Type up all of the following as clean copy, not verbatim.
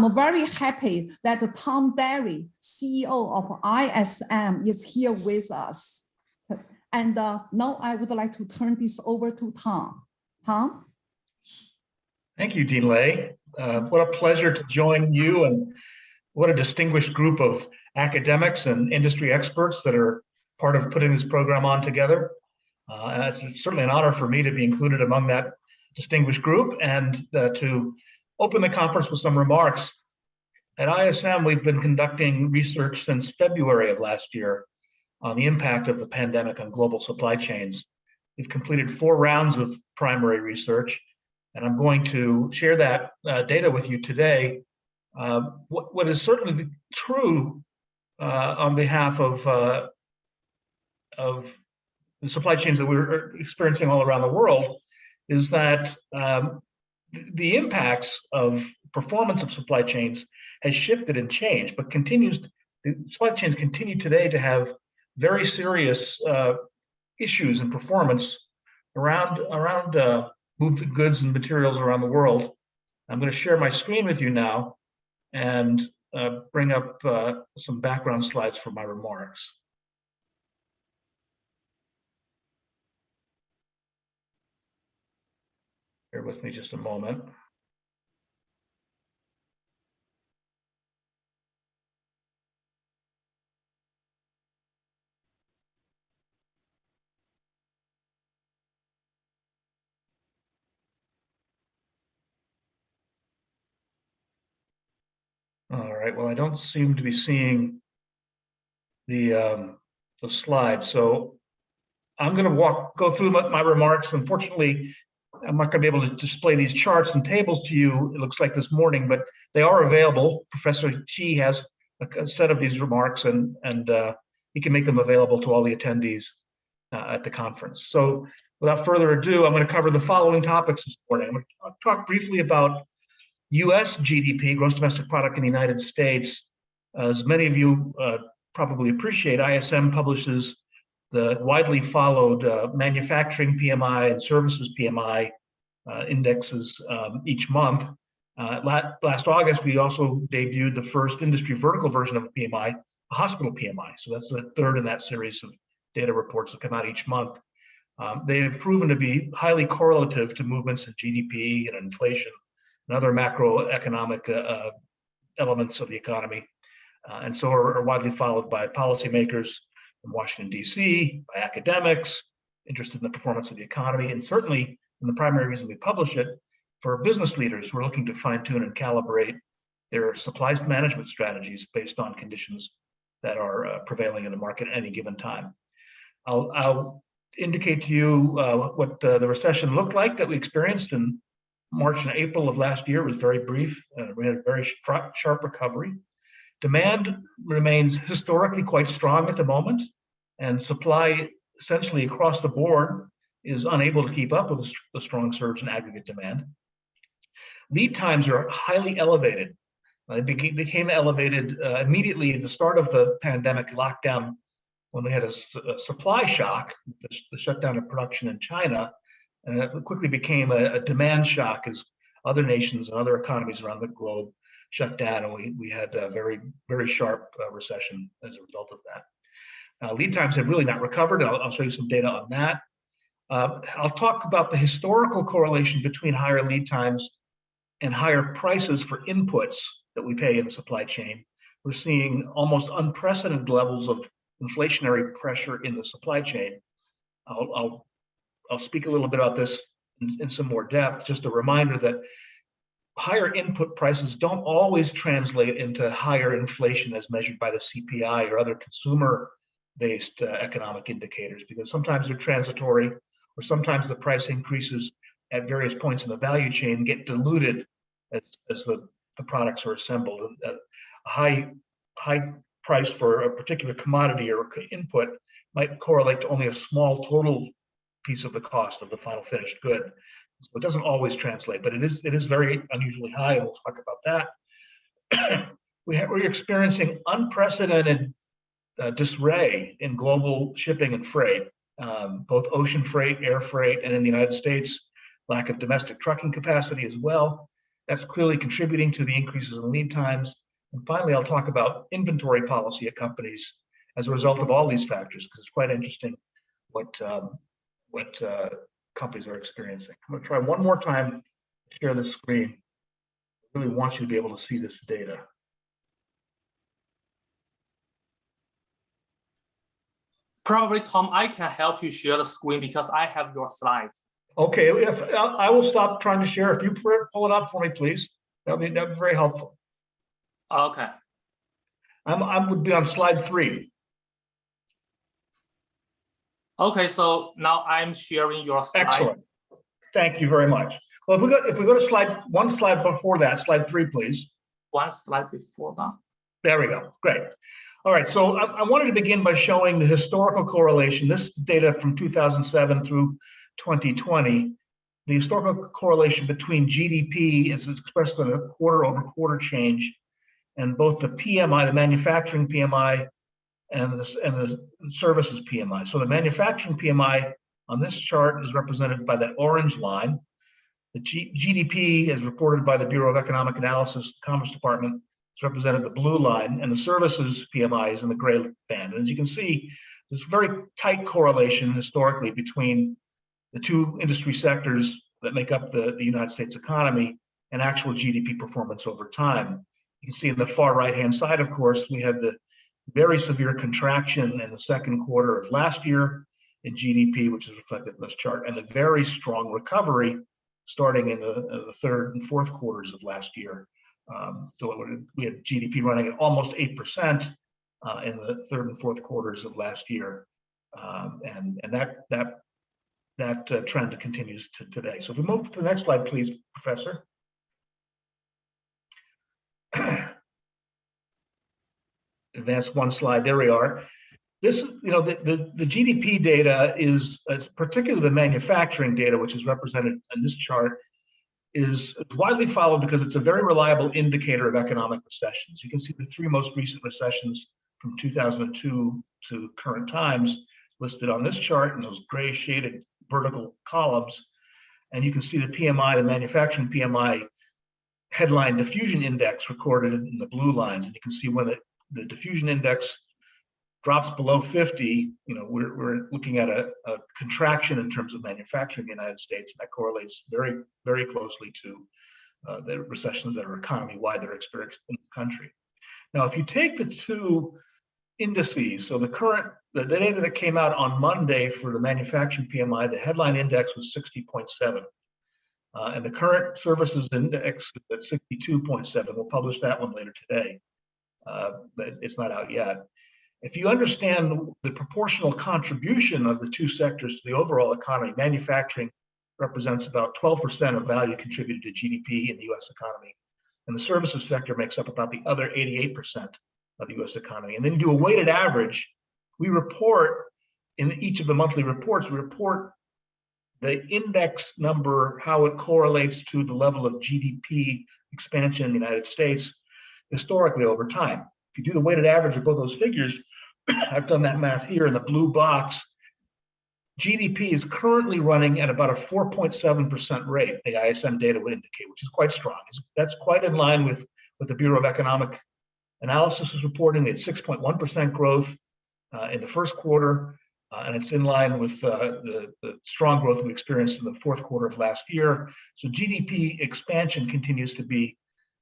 I'm very happy that Tom Derry, CEO of ISM, is here with us. And now I would like to turn this over to Tom. Tom? Thank you, Dean Lay. What a pleasure to join you, and what a distinguished group of academics and industry experts that are part of putting this program on together. And it's certainly an honor for me to be included among that distinguished group, and to open the conference with some remarks. At ISM, we've been conducting research since February of last year on the impact of the pandemic on global supply chains. We've completed 4 rounds of primary research, and I'm going to share that data with you today. What is certainly true on behalf of the supply chains that we're experiencing all around the world is that the impacts of performance of supply chains has shifted and changed, but the supply chains continue today to have very serious issues in performance around moving goods and materials around the world. I'm going to share my screen with you now and bring up some background slides for my remarks. Bear with me just a moment. All right, well, I don't seem to be seeing the slides, so I'm going to go through my remarks. Unfortunately, I'm not going to be able to display these charts and tables to you, it looks like this morning, but they are available. Professor Chi has a set of these remarks, and he can make them available to all the attendees at the conference. So without further ado, I'm going to cover the following topics this morning. I'm going to talk briefly about US GDP, gross domestic product in the United States. As many of you probably appreciate, ISM publishes the widely followed manufacturing PMI and services PMI indexes each month. Last August, we also debuted the first industry vertical version of the PMI, a hospital PMI. So that's the third in that series of data reports that come out each month. They have proven to be highly correlative to movements in GDP and inflation and other macroeconomic elements of the economy, and so are widely followed by policymakers in Washington, D.C., by academics interested in the performance of the economy, and certainly, and the primary reason we publish it, for business leaders who are looking to fine-tune and calibrate their supply management strategies based on conditions that are prevailing in the market at any given time. I'll indicate to you what the recession looked like that we experienced in March and April of last year. It was very brief. We had a very sharp recovery. Demand remains historically quite strong at the moment, and supply essentially across the board is unable to keep up with the strong surge in aggregate demand. Lead times are highly elevated. They became elevated immediately at the start of the pandemic lockdown, when we had a supply shock, the shutdown of production in China, and it quickly became a demand shock as other nations and other economies around the globe shut down, and we had a very, very sharp recession as a result of that. Lead times have really not recovered, and I'll show you some data on that. I'll talk about the historical correlation between higher lead times and higher prices for inputs that we pay in the supply chain. We're seeing almost unprecedented levels of inflationary pressure in the supply chain. I'll speak a little bit about this in some more depth. Just a reminder that higher input prices don't always translate into higher inflation as measured by the CPI or other consumer-based economic indicators, because sometimes they're transitory, or sometimes the price increases at various points in the value chain get diluted as the products are assembled. A high price for a particular commodity or input might correlate to only a small total piece of the cost of the final finished good. So it doesn't always translate, but it is very unusually high, and we'll talk about that. We're experiencing unprecedented disarray in global shipping and freight, both ocean freight, air freight, and in the United States, lack of domestic trucking capacity as well. That's clearly contributing to the increases in lead times. And finally, I'll talk about inventory policy at companies as a result of all these factors, because it's quite interesting what companies are experiencing. I'm going to try one more time to share the screen. I really want you to be able to see this data. Probably, Tom, I can help you share the screen because I have your slides. Okay, if I will stop trying to share. If you pull it up for me, please, that'd be very helpful. Okay. I would be on slide 3. Okay, so now I'm sharing your slide. Excellent. Thank you very much. Well, if we go to one slide before that, slide 3, please. One slide before that. There we go. Great. All right. So I wanted to begin by showing the historical correlation. This data from 2007 through 2020. The historical correlation between GDP is expressed in a quarter-over-quarter change, and both the PMI, the manufacturing PMI, and the services PMI. So the manufacturing PMI on this chart is represented by that orange line. The GDP, as reported by the Bureau of Economic Analysis, the Commerce Department, is represented the blue line, and the services PMI is in the gray band. And as you can see, there's very tight correlation historically between the two industry sectors that make up the United States economy and actual GDP performance over time. You can see in the far right-hand side, of course, we had the very severe contraction in the second quarter of last year in GDP, which is reflected in this chart, and the very strong recovery starting in the third and fourth quarters of last year. So we had GDP running at almost 8% in the third and fourth quarters of last year, and that trend continues to today. So if we move to the next slide, please, Professor. Advance one slide. There we are. This, the GDP data is, particularly the manufacturing data, which is represented in this chart, is widely followed because it's a very reliable indicator of economic recessions. You can see the 3 most recent recessions from 2002 to current times listed on this chart in those gray shaded vertical columns. And you can see the PMI, the manufacturing PMI headline diffusion index recorded in the blue lines. And you can see when the diffusion index drops below 50, we're looking at a contraction in terms of manufacturing in the United States, and that correlates very, very closely to the recessions that are economy-wide that are experienced in the country. Now, if you take the 2 indices, so the data that came out on Monday for the manufacturing PMI, the headline index was 60.7, and the current services index is at 62.7. We'll publish that one later today, but it's not out yet. If you understand the proportional contribution of the 2 sectors to the overall economy, manufacturing represents about 12% of value contributed to GDP in the US economy, and the services sector makes up about the other 88% of the US economy. And then you do a weighted average. We report in each of the monthly reports, we report the index number, how it correlates to the level of GDP expansion in the United States historically over time. If you do the weighted average of both those figures, I've done that math here in the blue box, GDP is currently running at about a 4.7% rate, the ISM data would indicate, which is quite strong. That's quite in line with the Bureau of Economic Analysis is reporting. It's 6.1% growth in the first quarter, and it's in line with the strong growth we experienced in the fourth quarter of last year. So GDP expansion continues to be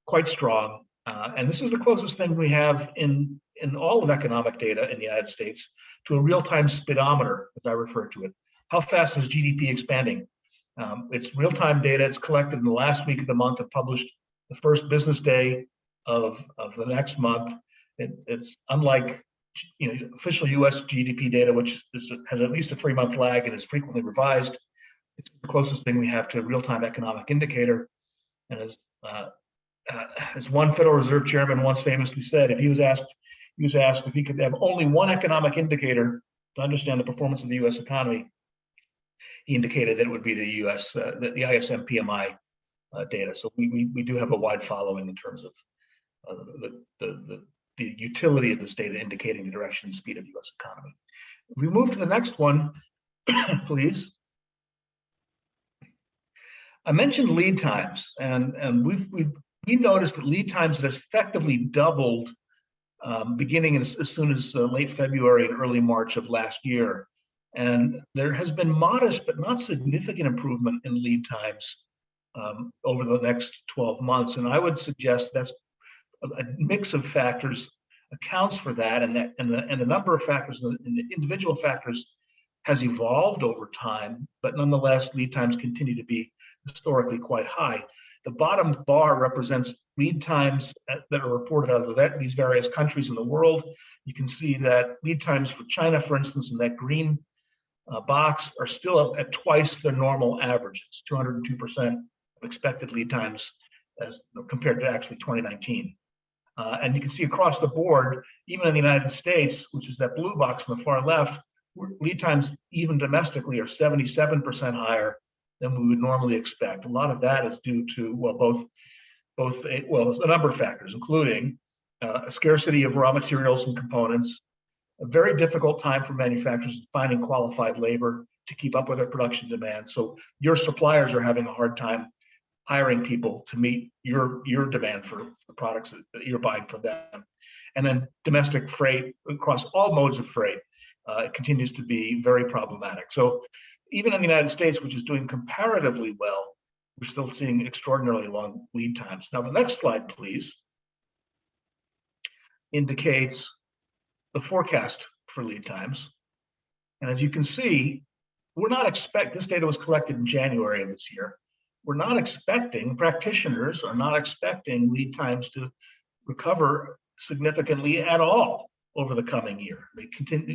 quite strong. And this is the closest thing we have in all of economic data in the United States to a real-time speedometer, as I refer to it. How fast is GDP expanding? It's real-time data. It's collected in the last week of the month and published the first business day of the next month. It's unlike official U.S. GDP data, which has at least a 3-month lag and is frequently revised. It's the closest thing we have to a real-time economic indicator. And as one Federal Reserve chairman once famously said, if he was asked if he could have only one economic indicator to understand the performance of the U.S. economy, he indicated that it would be the ISM PMI data. So we do have a wide following in terms of the utility of this data indicating the direction and speed of the U.S. economy. If we move to the next one, please. I mentioned lead times, and we noticed that lead times had effectively doubled beginning as soon as late February and early March of last year. And there has been modest but not significant improvement in lead times over the next 12 months. And I would suggest that's a mix of factors accounts for that, and the number of factors and the individual factors has evolved over time, but nonetheless, lead times continue to be historically quite high. The bottom bar represents lead times that are reported out of these various countries in the world. You can see that lead times for China, for instance, in that green box are still at twice their normal averages, 202% of expected lead times as compared to actually 2019. And you can see across the board, even in the United States, which is that blue box on the far left, lead times even domestically are 77% higher than we would normally expect. A lot of that is due to, well, a number of factors, including a scarcity of raw materials and components, a very difficult time for manufacturers finding qualified labor to keep up with their production demand. So your suppliers are having a hard time hiring people to meet your demand for the products that you're buying from them. And then domestic freight across all modes of freight continues to be very problematic. So even in the United States, which is doing comparatively well, we're still seeing extraordinarily long lead times. Now, the next slide, please, indicates the forecast for lead times. And as you can see, this data was collected in January of this year. Practitioners are not expecting lead times to recover significantly at all over the coming year. They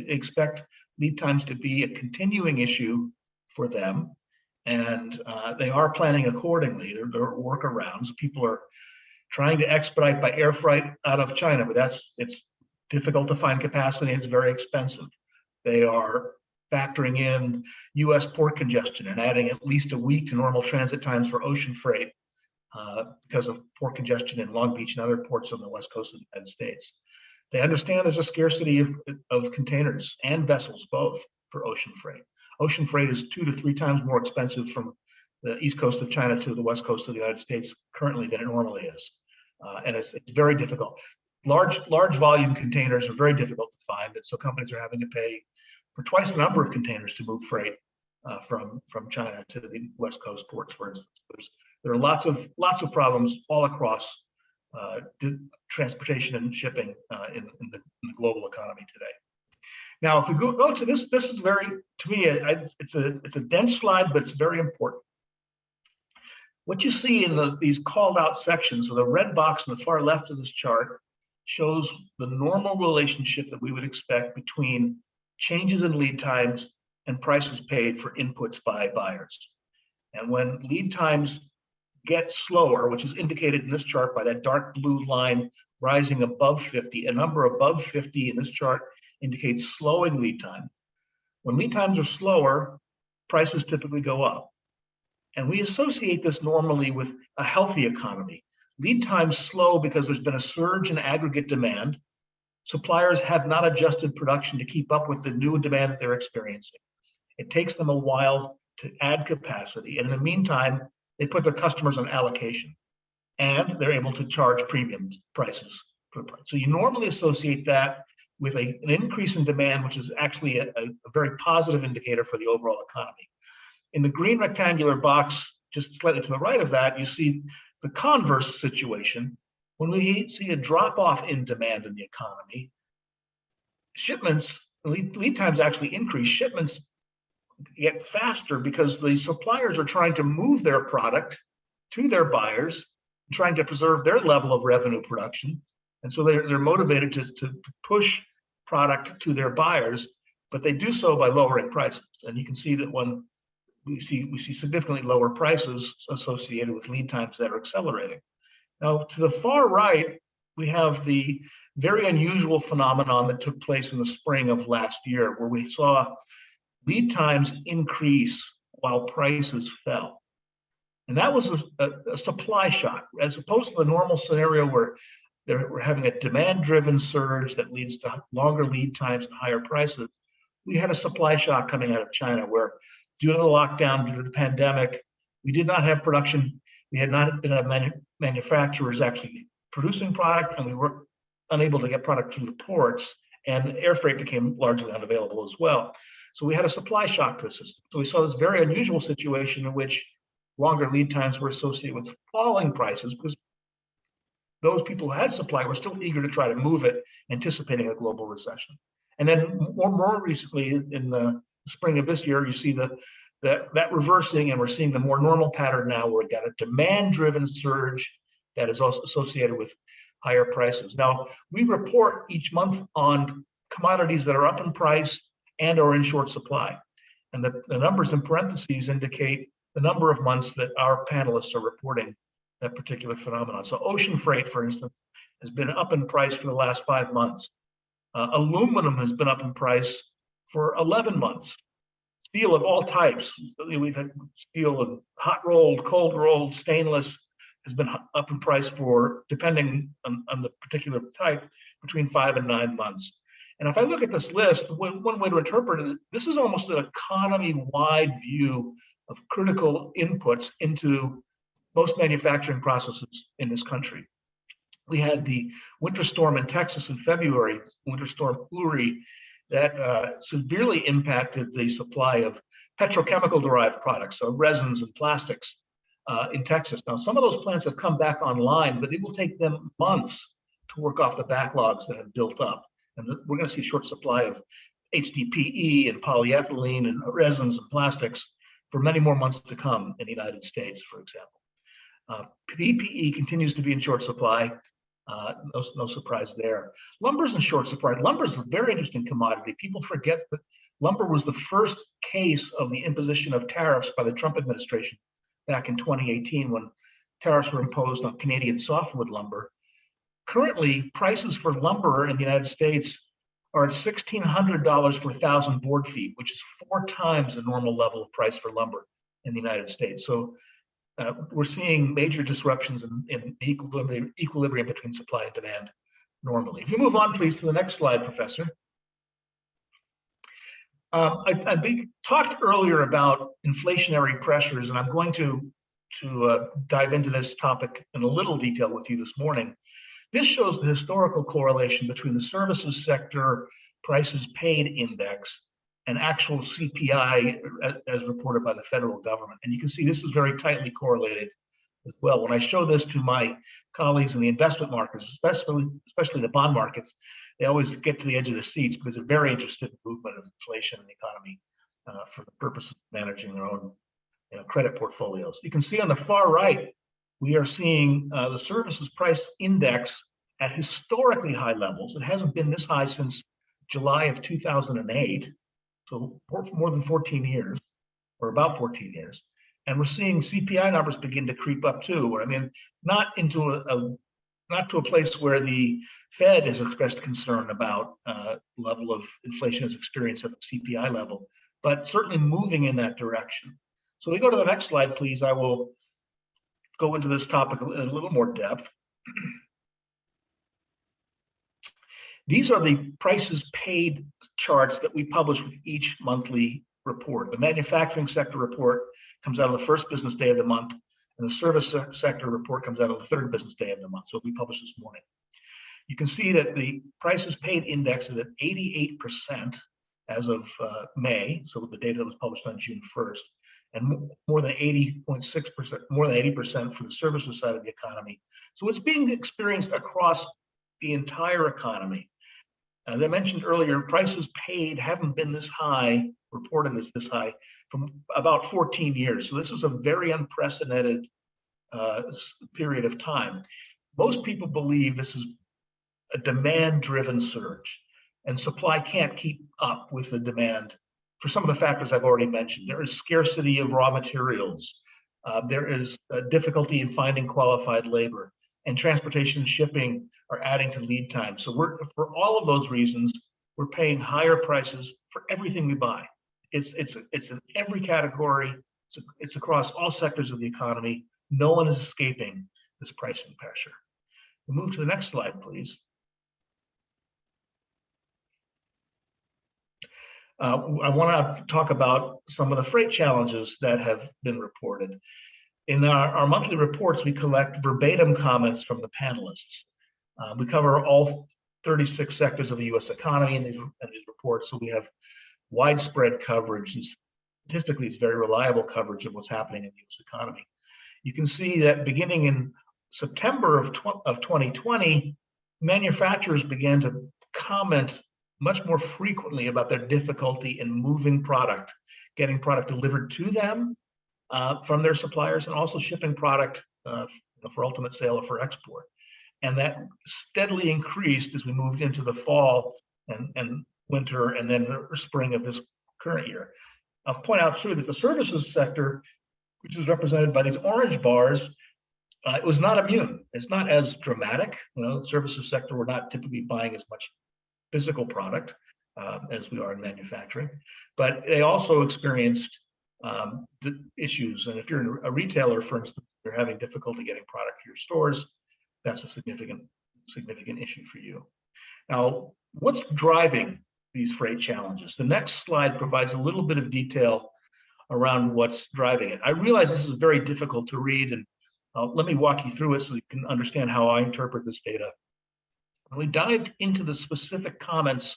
expect lead times to be a continuing issue for them, and they are planning accordingly. There are workarounds. People are trying to expedite by air freight out of China, but it's difficult to find capacity. It's very expensive. They are factoring in U.S. port congestion and adding at least a week to normal transit times for ocean freight because of port congestion in Long Beach and other ports on the west coast of the United States. They understand there's a scarcity of containers and vessels, both, for ocean freight. Ocean freight is 2 to 3 times more expensive from the east coast of China to the west coast of the United States currently than it normally is. And it's very difficult. Large volume containers are very difficult to find, and so companies are having to pay for twice the number of containers to move freight from China to the west coast ports, for instance. There are lots of problems all across transportation and shipping in the global economy today. Now, if we go to this is very, to me, it's a dense slide, but it's very important. What you see in these called out sections, so the red box on the far left of this chart shows the normal relationship that we would expect between changes in lead times and prices paid for inputs by buyers. And when lead times get slower, which is indicated in this chart by that dark blue line rising above 50, a number above 50 in this chart indicates slowing lead time. When lead times are slower, prices typically go up. And we associate this normally with a healthy economy. Lead times slow because there's been a surge in aggregate demand. Suppliers have not adjusted production to keep up with the new demand that they're experiencing. It takes them a while to add capacity. And in the meantime, they put their customers on allocation and they're able to charge premium prices for the price. So you normally associate that with an increase in demand, which is actually a very positive indicator for the overall economy. In the green rectangular box, just slightly to the right of that, you see the converse situation. When we see a drop off in demand in the economy, lead times actually increase. Shipments get faster because the suppliers are trying to move their product to their buyers, trying to preserve their level of revenue production. And so they're motivated to push product to their buyers, but they do so by lowering prices. And you can see that when we see significantly lower prices associated with lead times that are accelerating. Now, to the far right, we have the very unusual phenomenon that took place in the spring of last year, where we saw lead times increase while prices fell. And that was a supply shock, as opposed to the normal scenario where we're having a demand-driven surge that leads to longer lead times and higher prices. We had a supply shock coming out of China where, due to the lockdown, due to the pandemic, We did not have production. We had not been manufacturers actually producing product, and we were unable to get product through the ports, and air freight became largely unavailable as well. So we had a supply shock to the system. So we saw this very unusual situation in which longer lead times were associated with falling prices because those people who had supply were still eager to try to move it, anticipating a global recession. And then more recently, in the spring of this year, you see that reversing, and we're seeing the more normal pattern now where we've got a demand-driven surge that is also associated with higher prices. Now, we report each month on commodities that are up in price and are in short supply. And the numbers in parentheses indicate the number of months that our panelists are reporting that particular phenomenon. So ocean freight, for instance, has been up in price for the last 5 months. Aluminum has been up in price for 11 months. Steel of all types. We've had steel of hot rolled, cold rolled, stainless has been up in price for, depending on the particular type, between 5 and 9 months. And if I look at this list, one way to interpret it, this is almost an economy-wide view of critical inputs into most manufacturing processes in this country. We had the winter storm in Texas in February, Winter Storm Uri, that severely impacted the supply of petrochemical-derived products, so resins and plastics in Texas. Now, some of those plants have come back online, but it will take them months to work off the backlogs that have built up. And we're going to see short supply of HDPE and polyethylene and resins and plastics for many more months to come in the United States, for example. PPE continues to be in short supply. No surprise there. Lumber's in short supply. Lumber's a very interesting commodity. People forget that lumber was the first case of the imposition of tariffs by the Trump administration back in 2018 when tariffs were imposed on Canadian softwood lumber. Currently, prices for lumber in the United States are at $1,600 per 1,000 board feet, which is 4 times the normal level of price for lumber in the United States. So we're seeing major disruptions in equilibrium between supply and demand normally. If you move on, please, to the next slide, Professor. I talked earlier about inflationary pressures, and I'm going to dive into this topic in a little detail with you this morning. This shows the historical correlation between the services sector prices paid index and actual CPI as reported by the federal government. And you can see this is very tightly correlated as well. When I show this to my colleagues in the investment markets, especially the bond markets, they always get to the edge of their seats because they're very interested in the movement of inflation in the economy for the purpose of managing their own credit portfolios. You can see on the far right, we are seeing the services price index at historically high levels. It hasn't been this high since July of 2008. So more than 14 years, or about 14 years. And we're seeing CPI numbers begin to creep up too. I mean, not to a place where the Fed has expressed concern about level of inflation as experienced at the CPI level, but certainly moving in that direction. So we go to the next slide, please. I will go into this topic in a little more depth. These are the prices paid charts that we publish with each monthly report. The manufacturing sector report comes out on the first business day of the month, and the service sector report comes out on the third business day of the month. So we published this morning. You can see that the prices paid index is at 88% as of May, so the data that was published on June 1st, and more than 80.6%, more than 80% for the services side of the economy. So it's being experienced across the entire economy. As I mentioned earlier, prices paid haven't been this high, reported as this high, from about 14 years. So this is a very unprecedented period of time. Most people believe this is a demand-driven surge, and supply can't keep up with the demand for some of the factors I've already mentioned. There is scarcity of raw materials. There is difficulty in finding qualified labor, and transportation and shipping are adding to lead time. So for all of those reasons, we're paying higher prices for everything we buy. It's in every category. It's across all sectors of the economy. No one is escaping this pricing pressure. We'll move to the next slide, please. I want to talk about some of the freight challenges that have been reported. In our monthly reports, we collect verbatim comments from the panelists. We cover all 36 sectors of the U.S. economy in these reports, so we have widespread coverage, and statistically, it's very reliable coverage of what's happening in the U.S. economy. You can see that beginning in September of 2020, manufacturers began to comment much more frequently about their difficulty in moving product, getting product delivered to them from their suppliers, and also shipping product for ultimate sale or for export. And that steadily increased as we moved into the fall and winter and then the spring of this current year. I'll point out too that the services sector, which is represented by these orange bars, it was not immune. It's not as dramatic. The services sector, we're not typically buying as much physical product as we are in manufacturing, but they also experienced the issues. And if you're a retailer, for instance, you're having difficulty getting product to your stores, that's a significant issue for you. Now, what's driving these freight challenges? The next slide provides a little bit of detail around what's driving it. I realize this is very difficult to read, and let me walk you through it so you can understand how I interpret this data. When we dived into the specific comments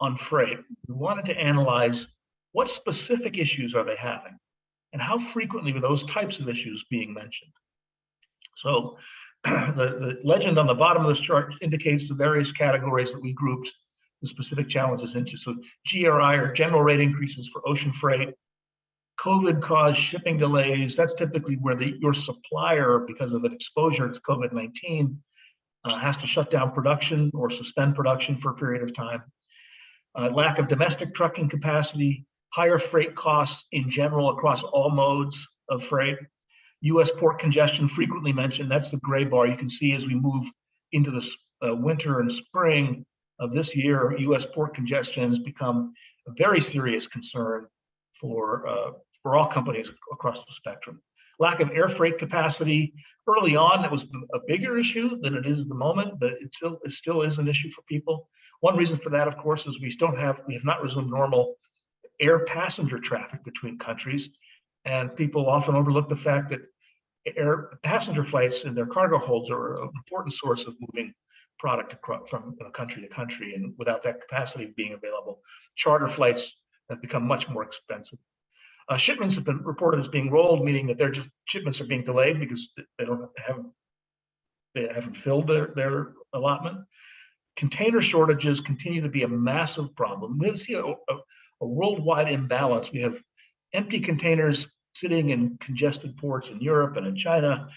on freight, we wanted to analyze what specific issues are they having and how frequently were those types of issues being mentioned. So the legend on the bottom of this chart indicates the various categories that we grouped the specific challenges into. So GRI, or general rate increases for ocean freight, COVID-caused shipping delays. That's typically where your supplier, because of an exposure to COVID-19, has to shut down production or suspend production for a period of time. Lack of domestic trucking capacity, higher freight costs in general across all modes of freight. U.S. port congestion, frequently mentioned. That's the gray bar. You can see as we move into the winter and spring of this year, U.S. port congestion has become a very serious concern for all companies across the spectrum. Lack of air freight capacity. Early on, it was a bigger issue than it is at the moment, but it still is an issue for people. One reason for that, of course, is we have not resumed normal air passenger traffic between countries, and people often overlook the fact that air passenger flights and their cargo holds are an important source of moving product from country to country, and without that capacity being available, charter flights have become much more expensive. Shipments have been reported as being rolled, meaning that shipments are being delayed because they haven't filled their allotment. Container shortages continue to be a massive problem. We see a worldwide imbalance. We have empty containers sitting in congested ports in Europe and in China,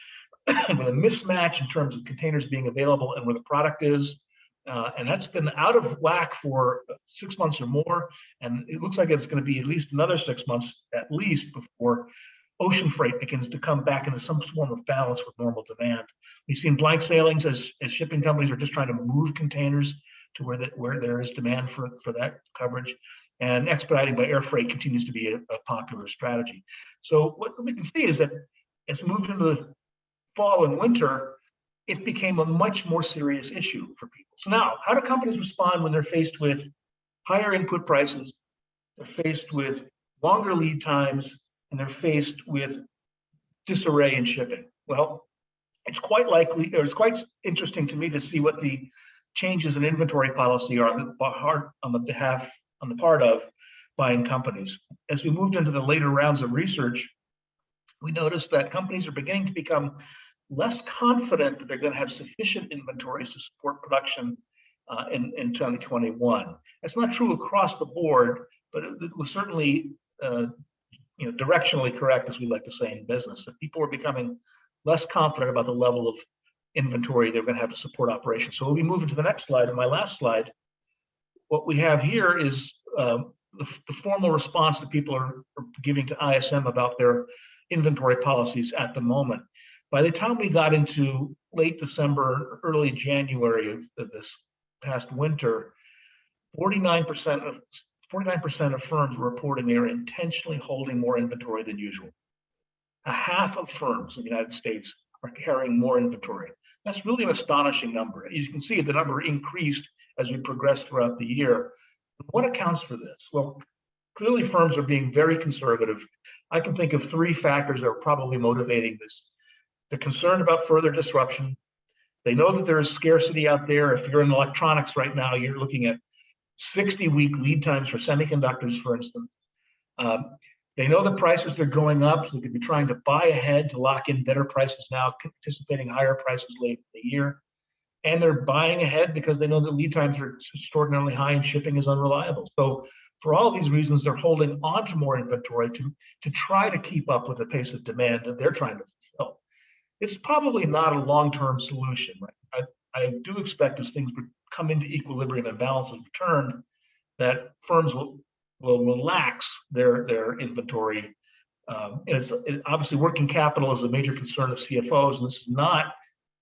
with a mismatch in terms of containers being available and where the product is. And that's been out of whack for 6 months or more. And it looks like it's going to be at least another 6 months, at least, before ocean freight begins to come back into some form of balance with normal demand. We've seen blank sailings as shipping companies are just trying to move containers to where there is demand for that coverage. And expediting by air freight continues to be a popular strategy. So what we can see is that as we moved into the fall and winter, it became a much more serious issue for people. So now, how do companies respond when they're faced with higher input prices, they're faced with longer lead times, and they're faced with disarray in shipping? Well, it's quite interesting to me to see what the changes in inventory policy are on the part of buying companies. As we moved into the later rounds of research, we noticed that companies are beginning to become less confident that they're going to have sufficient inventories to support production in 2021. That's not true across the board, but it was certainly directionally correct, as we like to say in business, that people are becoming less confident about the level of inventory they're going to have to support operations. So when we move into the next slide, and my last slide, what we have here is the formal response that people are giving to ISM about their inventory policies at the moment. By the time we got into late December, early January of this past winter, 49% of firms were reporting they are intentionally holding more inventory than usual. A half of firms in the United States are carrying more inventory. That's really an astonishing number. As you can see, the number increased as we progressed throughout the year. What accounts for this? Well, clearly firms are being very conservative. I can think of three factors that are probably motivating this. They're concerned about further disruption. They know that there is scarcity out there. If you're in electronics right now, you're looking at 60-week lead times for semiconductors, for instance. They know the prices are going up, so they could be trying to buy ahead to lock in better prices now, anticipating higher prices late in the year. And they're buying ahead because they know that lead times are extraordinarily high and shipping is unreliable. So for all of these reasons, they're holding on to more inventory to try to keep up with the pace of demand that they're trying to fulfill. It's probably not a long-term solution, right? I do expect as things come into equilibrium and balances return, that firms will relax their inventory. Obviously, working capital is a major concern of CFOs, and this is not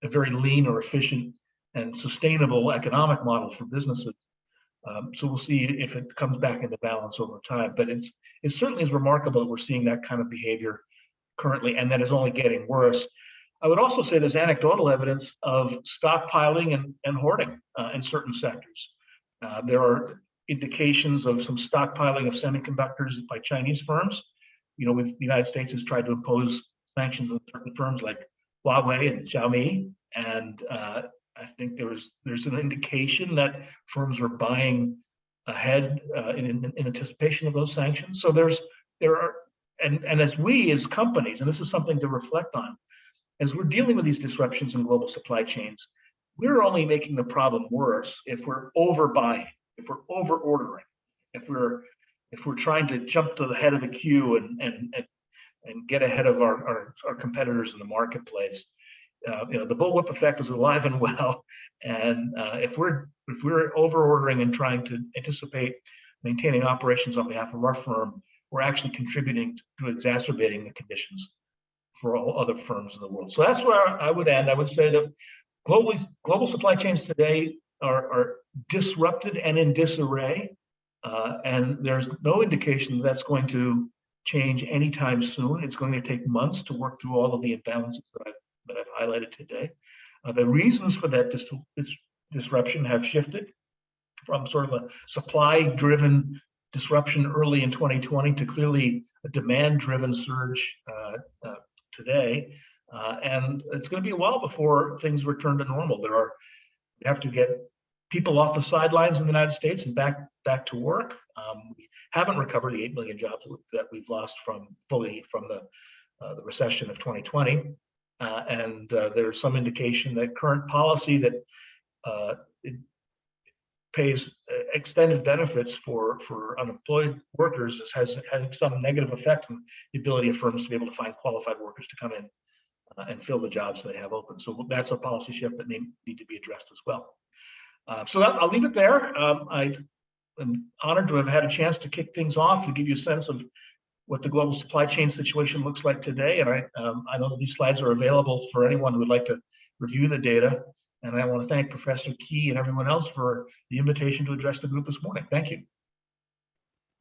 a very lean or efficient and sustainable economic model for businesses. So we'll see if it comes back into balance over time. But it certainly is remarkable that we're seeing that kind of behavior currently, and that is only getting worse. I would also say there's anecdotal evidence of stockpiling and hoarding in certain sectors. There are indications of some stockpiling of semiconductors by Chinese firms. The United States has tried to impose sanctions on certain firms like Huawei and Xiaomi, and I think there's an indication that firms are buying ahead in anticipation of those sanctions. So as we as companies, and this is something to reflect on, as we're dealing with these disruptions in global supply chains, we're only making the problem worse if we're overbuying, if we're over ordering, if we're trying to jump to the head of the queue and get ahead of our competitors in the marketplace. The bullwhip effect is alive and well, and if we're over ordering and trying to anticipate maintaining operations on behalf of our firm, we're actually contributing to exacerbating the conditions for all other firms in the world. So that's where I would end. I would say that global supply chains today are disrupted and in disarray, and there's no indication that's going to change anytime soon. It's going to take months to work through all of the imbalances that I've highlighted today. The reasons for that disruption have shifted from sort of a supply-driven disruption early in 2020 to clearly a demand-driven surge today. And it's going to be a while before things return to normal. We have to get people off the sidelines in the United States and back to work. We haven't recovered the 8 million jobs that we've lost from the recession of 2020. And there's some indication that current policy that it pays extended benefits for unemployed workers has had some negative effect on the ability of firms to be able to find qualified workers to come in and fill the jobs they have open. So that's a policy shift that may need to be addressed as well. So I'll leave it there. I'm honored to have had a chance to kick things off to give you a sense of what the global supply chain situation looks like today. And I know that these slides are available for anyone who would like to review the data. And I want to thank Professor Key and everyone else for the invitation to address the group this morning. Thank you.